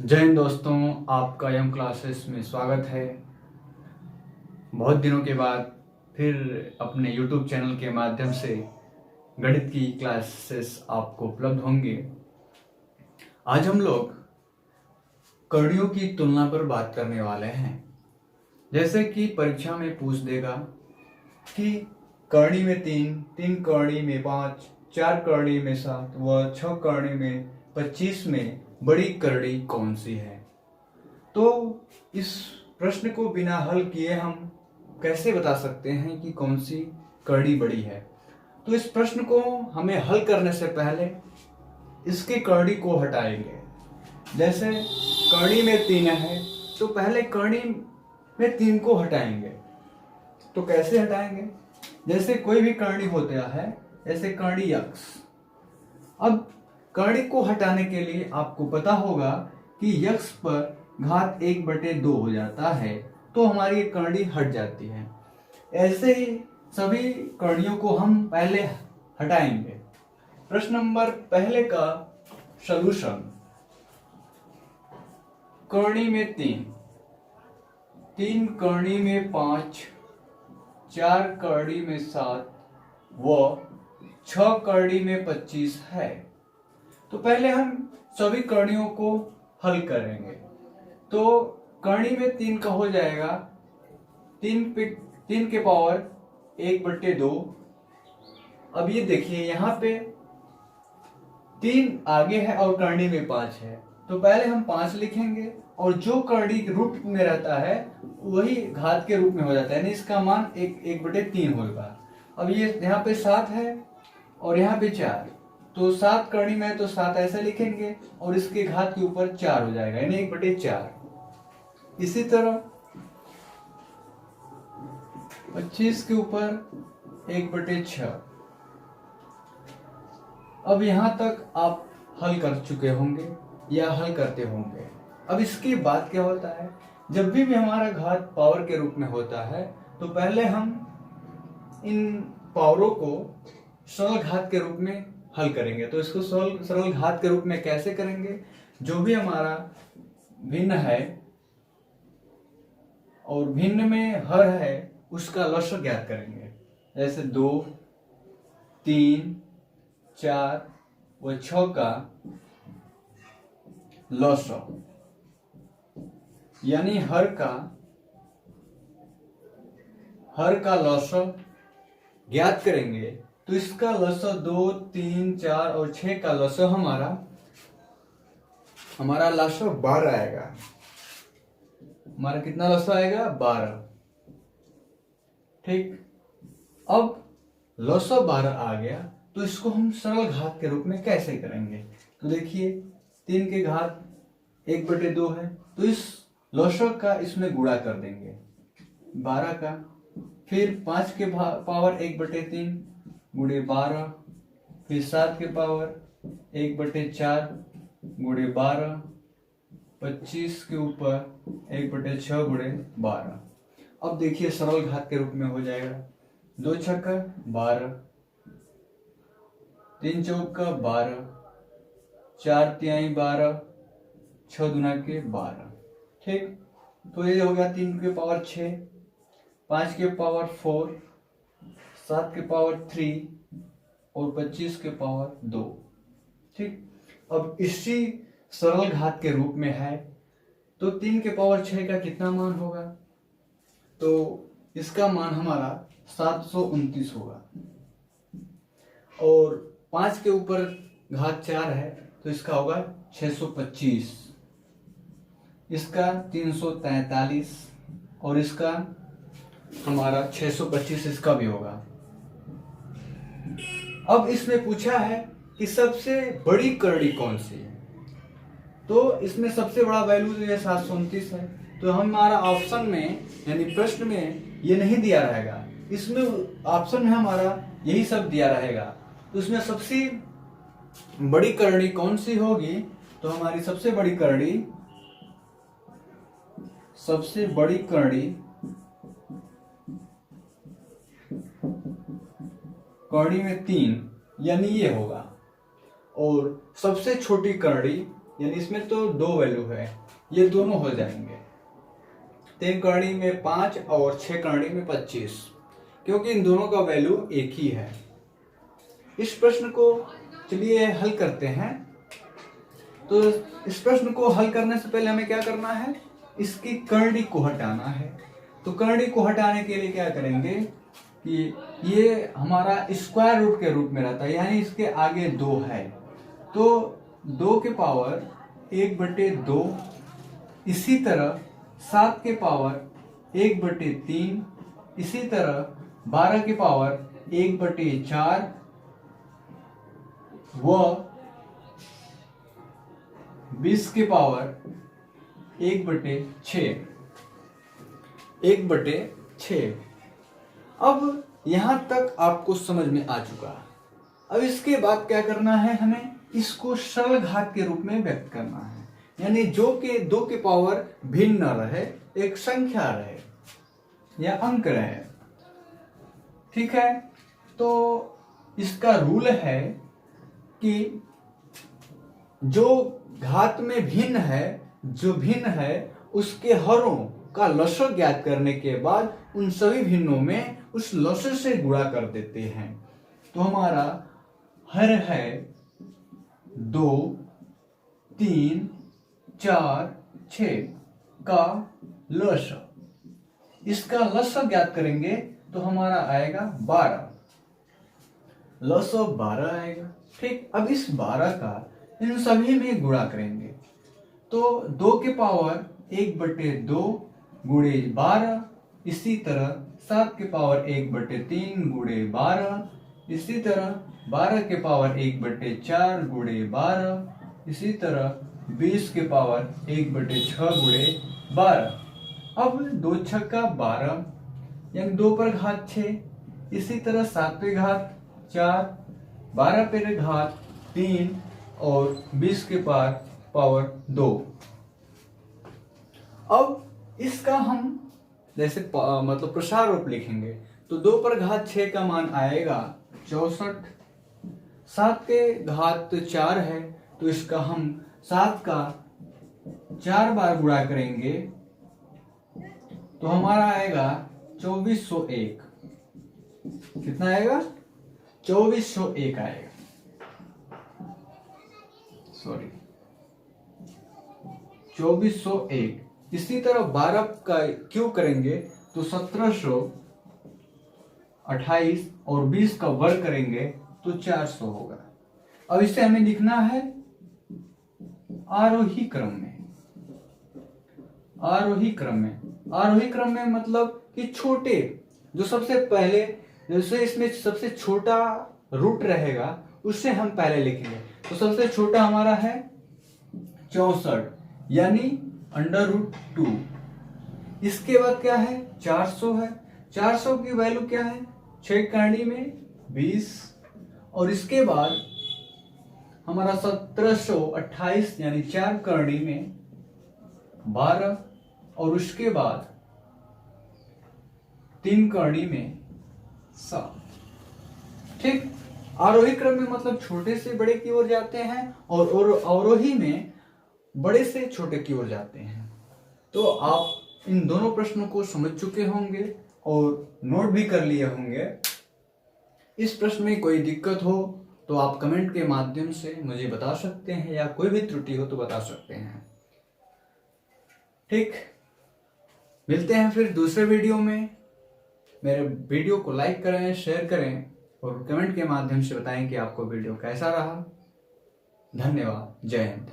जय हिंद दोस्तों, आपका यम क्लासेस में स्वागत है। बहुत दिनों के बाद फिर अपने YouTube चैनल के माध्यम से गणित की क्लासेस आपको उपलब्ध होंगे। आज हम लोग कड़ियों की तुलना पर बात करने वाले हैं। जैसे कि परीक्षा में पूछ देगा कि करणी में 3, 3 करणी में 5, 4 करणी में 7 व 6 करणी में 25 में बड़ी करणी कौन सी है। तो इस प्रश्न को बिना हल किए हम कैसे बता सकते हैं कि कौन सी करणी बड़ी है। तो इस प्रश्न को हमें हल करने से पहले इसके करणी को हटाएंगे। जैसे करणी में 3 है तो पहले करणी में 3 को हटाएंगे। तो कैसे हटाएंगे? जैसे कोई भी करणी होता है, जैसे करणी यक्स। अब करणी को हटाने के लिए आपको पता होगा कि यक्स पर घात 1/2 हो जाता है, तो हमारी करणी हट जाती है। ऐसे ही सभी करणियों को हम पहले हटाएंगे। प्रश्न नंबर पहले का सॉल्यूशन। करणी में 3, 3 करणी में 5, 4 करणी में 7 व 6 करणी में 25 है। तो पहले हम सभी करणियों को हल करेंगे। तो करणी में 3 का हो जाएगा 3 के पावर 1/2। अब ये देखिए यहाँ पे 3 आगे है और करणी में 5 है, तो पहले हम 5 लिखेंगे और जो करणी रूट में रहता है वही घात के रूप में हो जाता है, यानी इसका मान 1/3 होगा। अब ये यहाँ पे 7 है और यहाँ पे 4, तो 7 करणी में है तो 7 ऐसे लिखेंगे और इसके घात के ऊपर 4 हो जाएगा, यानी 1/4। इसी तरह 25 के ऊपर 1/6। अब यहां तक आप हल कर चुके होंगे या हल करते होंगे। अब इसके बाद क्या होता है, जब भी हमारा घात पावर के रूप में होता है तो पहले हम इन पावरों को सरल घात के रूप में हल करेंगे। तो इसको सरल घात के रूप में कैसे करेंगे? जो भी हमारा भिन्न है और भिन्न में हर है उसका लसागु ज्ञात करेंगे। जैसे 2, 3, 4 व 6 का लसागु, यानी हर का लसागु ज्ञात करेंगे। तो इसका लसागु 2, 3, 4 और 6 का लसागु हमारा लसागु 12 आएगा। हमारा कितना लसागु आएगा? 12। ठीक। अब लसागु 12 आ गया तो इसको हम सरल घात के रूप में कैसे करेंगे? तो देखिए 3 के घात 1/2 है, तो इस लसागु का इसमें गुणा कर देंगे 12 का। फिर 5 के पावर 1/3 गुणे 12, फिर 7 के पावर 1/4 गुणे 12, 25 के ऊपर 1/6 गुणे 12। अब देखिए सरल घात के रूप में हो जाएगा 2 छक्का 12, 3 चौका 12, 4 तिहाई 12, 6 दूना के 12। ठीक। तो ये हो गया 3 के पावर 6, 5 के पावर 4, 7 के पावर 3 और 25 के पावर 2। ठीक। अब इसी सरल घात के रूप में है तो 3 के पावर 6 का कितना मान होगा? तो इसका मान हमारा 729 होगा। और 5 के ऊपर घात 4 है तो इसका होगा 625, इसका 343 और इसका हमारा 625 इसका भी होगा। अब इसमें पूछा है कि सबसे बड़ी करणी कौन सी है। तो इसमें सबसे बड़ा वैल्यू जो है 729 है, तो हमारा ऑप्शन में यानी प्रश्न में ये नहीं दिया रहेगा, इसमें ऑप्शन में हमारा यही सब दिया रहेगा। तो इसमें सबसे बड़ी करणी कौन सी होगी? तो हमारी सबसे बड़ी करणी करणी में 3 यानी ये होगा। और सबसे छोटी करणी यानी इसमें तो 2 वैल्यू है, ये दोनों हो जाएंगे। 3 करणी में 5 और 6 करणी में 25, क्योंकि इन दोनों का वैल्यू एक ही है। इस प्रश्न को चलिए हल करते हैं। तो इस प्रश्न को हल करने से पहले हमें क्या करना है, इसकी करणी को हटाना है। तो करणी को हटाने के लिए क्या करेंगे कि ये हमारा स्क्वायर रूट के रूप में रहता है, यानी इसके आगे 2 है, तो 2 के पावर 1/2, इसी तरह 7 के पावर 1/3, इसी तरह 12 के पावर 1/4 व 20 के पावर 1/6। अब यहां तक आपको समझ में आ चुका। अब इसके बाद क्या करना है, हमें इसको सरल घात के रूप में व्यक्त करना है, यानी जो के 2 के पावर भिन्न न रहे, एक संख्या रहे या अंक रहे। ठीक है, तो इसका रूल है कि जो घात में भिन्न है उसके हरों का लसर ज्ञात करने के बाद उन सभी भिन्नों में उस लसर से गुणा कर देते हैं। तो हमारा हर है 2, 3, 4, 6 का लसर, इसका लसर ज्ञात करेंगे तो हमारा आएगा 12, लसर 12 आएगा। ठीक, अब इस 12 का इन सभी में गुणा करेंगे, तो 2 के पावर 1/2 गुणे 12, इसी तरह 7 के पावर 1/3 गुणे 12, इसी तरह 12 के पावर 1/4 गुणे 12, इसी तरह 20 के पावर 1/6 गुणे 12। अब 2 छक्का 12, यानी 2 पर घात 6, इसी तरह 7 पे घात 4, 12 पे घात 3 और 20 के पावर 2। अब इसका हम जैसे मतलब प्रसार रूप लिखेंगे, तो 2 पर घात 6 का मान आएगा 64, 7 के घात 4 है, तो इसका हम 7 का 4 बार गुणा करेंगे तो हमारा आएगा 2401। कितना आएगा? 2401 आएगा, सॉरी 2401। इसी तरह 12 का क्यूब करेंगे तो 1728 और 20 का वर्ग करेंगे तो 400 होगा। अब इसे हमें लिखना है आरोही क्रम में। आरोही क्रम में मतलब कि छोटे, जो सबसे पहले, जैसे इसमें सबसे छोटा रूट रहेगा उससे हम पहले लिखेंगे। तो सबसे छोटा हमारा है 64, यानी √2। इसके बाद क्या है? 400 है। 400 की वैल्यू क्या है? 6 करणी में 20, और इसके बाद हमारा 1728 यानी 4 करणी में 12, और उसके बाद 3 करणी में 7। ठीक, आरोही क्रम में मतलब छोटे से बड़े की ओर जाते हैं और अवरोही में बड़े से छोटे की ओर जाते हैं। तो आप इन दोनों प्रश्नों को समझ चुके होंगे और नोट भी कर लिए होंगे। इस प्रश्न में कोई दिक्कत हो तो आप कमेंट के माध्यम से मुझे बता सकते हैं, या कोई भी त्रुटि हो तो बता सकते हैं। ठीक, मिलते हैं फिर दूसरे वीडियो में। मेरे वीडियो को लाइक करें, शेयर करें और कमेंट के माध्यम से बताएं कि आपको वीडियो कैसा रहा। धन्यवाद। जय हिंद।